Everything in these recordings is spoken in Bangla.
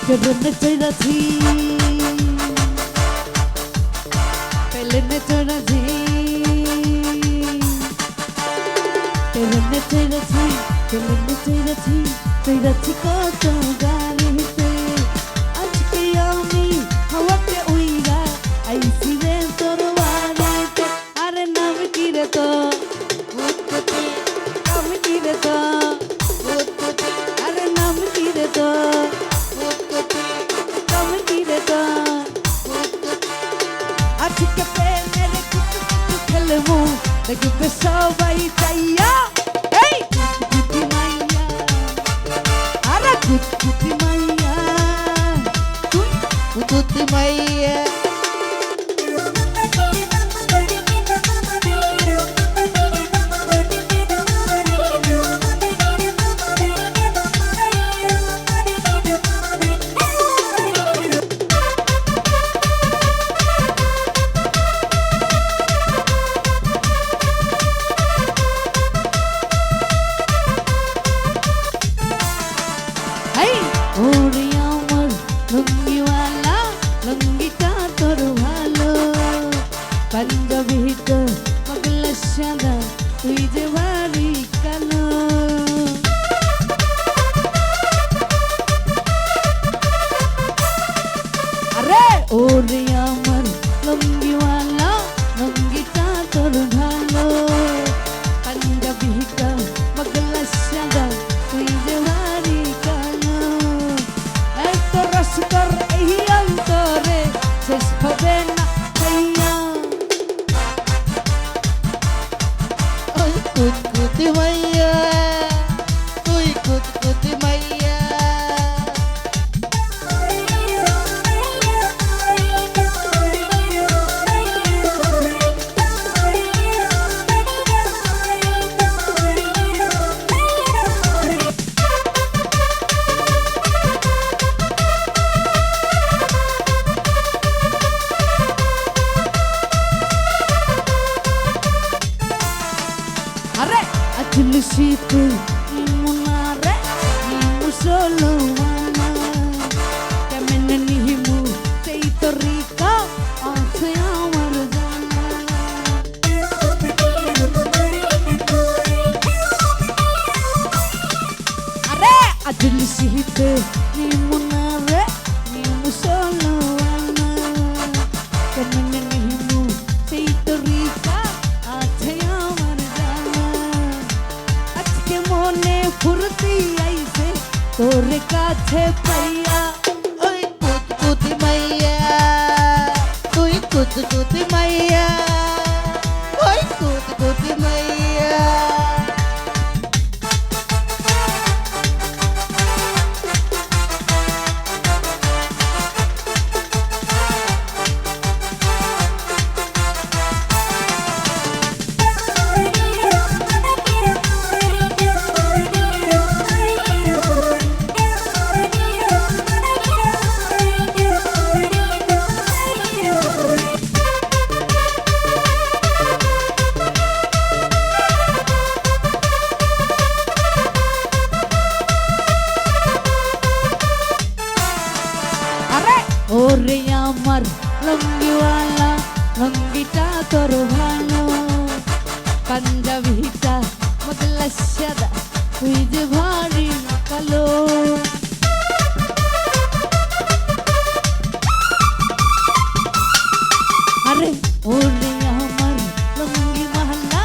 কেরনে চইরাছি পেলেনে চইরাছি কেরনে চইরাছি পেলেনে চইরাছি চইরাছি কত গাড়িতে আজকে আমি হাওয়াতে উইরা আইছি রে তোর বাড়িতে আরে নাম কি রে তো কুতকুতি নাম কি রে তো কুতকুতি আরে নাম কি রে তো কুতকুতি নাম কি রে তো কুতকুতি আজকে প্রেমের কুতকুতি খেলবো দেখবে সবাই চাইয়া এই কুতকুতি মাইয়া আরে কুতকুতি মাইয়া তুই কুতকুতি মাইয়া ওরে আমার লুঙ্গিওয়ালা লুঙ্গিটা তোর ভালো পাঞ্জাবিটা পাগলা সাদা তুই যে বাড়ি কালো আরে ওরে আমার লুঙ্গিওয়ালা লুঙ্গিটা তোর ভালো পাঞ্জাবিটা পাগলা সাদা তুই যে বাড়ি কালো এত রসকর এই অন্তরে শেষ হবে না ভাইয়া ওই কুতকুতি মাইয়া তুই কুতকুতি মাইয়া আরে আজলি শীতে মুনারে মুসলো মানা কেমন নিহিমু সেই তরিকা আছে আমার জানা আরে আজলি শীতে মুনারে মুসলো মানা কেমন নিহিমু সেই তরিকা আছে আমার মনে ফুরতি আইছে তোর কাছে পাইয়া ওই কুতকুতি মাইয়া তুই কুতকুতি মাইয়া ওই কুতকুতি মাইয়া ওরে আমার লুঙ্গিওয়ালা লুঙ্গিটা তোর ভালো পাঞ্জাবিটা পাগলা সাদা তুই যে ভারী কালো আরে ওরে আমার লুঙ্গিওয়ালা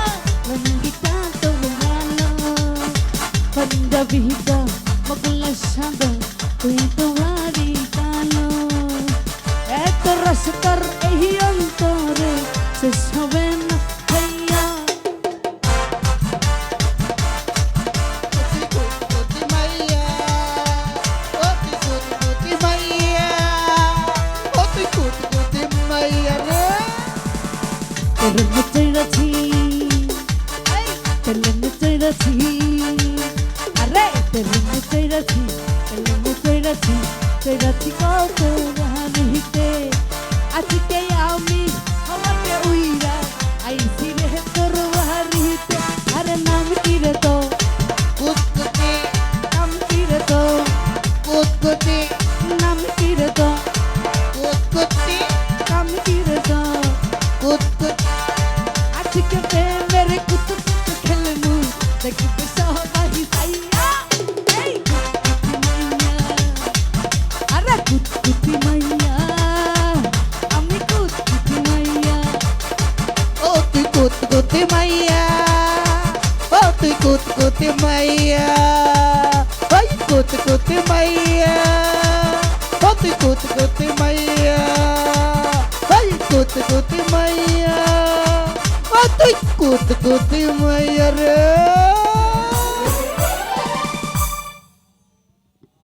লুঙ্গিটা তোর ভালো পাঞ্জাবিটা পাগলা সাদা তুই তো ভারী কালো এত রসকর এই অন্তরে শেষ হবে না ভাইয়া কুতকুতি মাইয়া ও তুই কুতকুতি মাইয়া ও তুই কুতকুতি মাইয়া রে কেরনে চইরাছি কেরনে চইরাছি আরে কেরনে চইরাছি কেরনে চইরাছি চইরাছি কত গাড়িতে আজকে আমি হাওয়াতে উইরা আইছি রে তোর বাড়িতে আরে নাম কি রে তো কুতকুতি নাম কি রে তো কুতকুতি নাম মাইয়া ও তুই কুতকুতি মাইয়া ওই কুতকুতি মাইয়া ও তুই কুতকুতি মাইয়া ওই কুতকুতি মাইয়া ও তুই কুতকুতি মাইয়া রে